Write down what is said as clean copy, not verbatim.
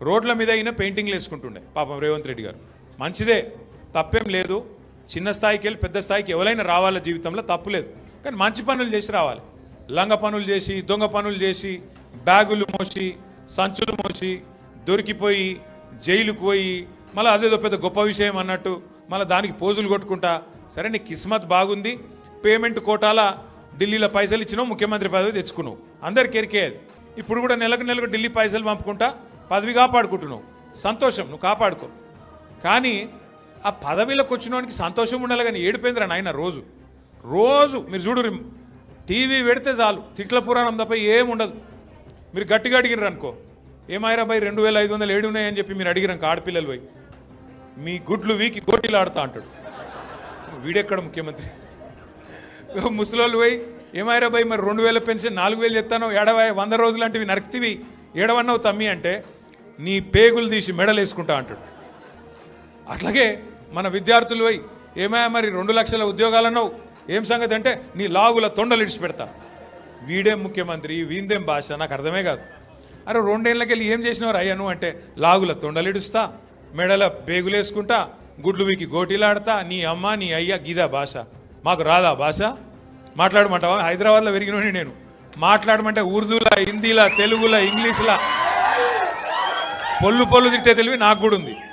రోడ్ల మీద అయినా పెయింటింగ్లు వేసుకుంటుండే పాపం రేవంత్ రెడ్డి గారు. మంచిదే, తప్పేం లేదు. చిన్న స్థాయికి వెళ్ళి పెద్ద స్థాయికి ఎవరైనా రావాల జీవితంలో, తప్పులేదు. కానీ మంచి పనులు చేసి రావాలి. లంగ పనులు చేసి, దొంగ పనులు చేసి, బ్యాగులు మోసి, సంచులు మోసి, దొరికిపోయి జైలుకు పోయి మళ్ళీ అదేదో పెద్ద గొప్ప విషయం అన్నట్టు మళ్ళీ దానికి పోజులు కొట్టుకుంటా. సరే, నీ కిస్మత్ బాగుంది, పేమెంట్ కోటాల ఢిల్లీలో పైసలు ఇచ్చినావు, ముఖ్యమంత్రి పదవి తెచ్చుకున్నావు, అందరికి ఎరికేది. ఇప్పుడు కూడా నెలకు ఢిల్లీ పైసలు పంపుకుంటా పదవి కాపాడుకుంటున్నావు. సంతోషం, నువ్వు కాపాడుకో. కానీ ఆ పదవిలోకి వచ్చినోనికి సంతోషం ఉండాలి, కానీ ఏడిపోయిందిరా నాయన. రోజు మీరు చూడు, టీవీ పెడితే చాలు తిట్ల పురాణం తప్ప ఏముండదు. మీరు గట్టిగా అడిగినారు అనుకో, ఏమాయిరా భయ్ 2500 ఏడు ఉన్నాయని చెప్పి మీరు అడిగినాక ఆడపిల్లలు పోయి మీ గుడ్లు వీకి గోటీలు ఆడుతా అంటాడు. వీడెక్కడ ముఖ్యమంత్రి? ముసలోళ్ళు పోయి ఏమాయిరా భయ్ మరి 2000 పెన్షన్ 4000 చెప్తాను, 100 రోజులు లాంటివి నరక్తివి, ఏడవన్నావు తమ్మి అంటే నీ పేగులు తీసి మెడలు వేసుకుంటా అంటాడు. అట్లాగే మన విద్యార్థులు పోయి ఏమయ్యా మరి 2 లక్షల ఉద్యోగాలన్నావు, ఏం సంగతి అంటే నీ లాగుల తొండలు ఇడిచిపెడతా. వీడేం ముఖ్యమంత్రి, వీందేం భాష, నాకు అర్థమే కాదు. అరే 2 ఏళ్ళకి వెళ్ళి ఏం చేసినవారు అయ్యా నువ్వు అంటే, లాగుల తొండలు ఇడుస్తా, మెడల బేగులేసుకుంటా, గుడ్లు వీకి గోటీలాడతా, నీ అమ్మ నీ అయ్యా గీదా భాష. మాకు రాదా భాష? మాట్లాడమంటావా? హైదరాబాద్లో పెరిగినోని నేను. మాట్లాడమంటే ఉర్దూలా, హిందీలా, తెలుగులా, ఇంగ్లీష్లా పొల్లు తిట్టే తెలివి నాకు కూడా ఉంది.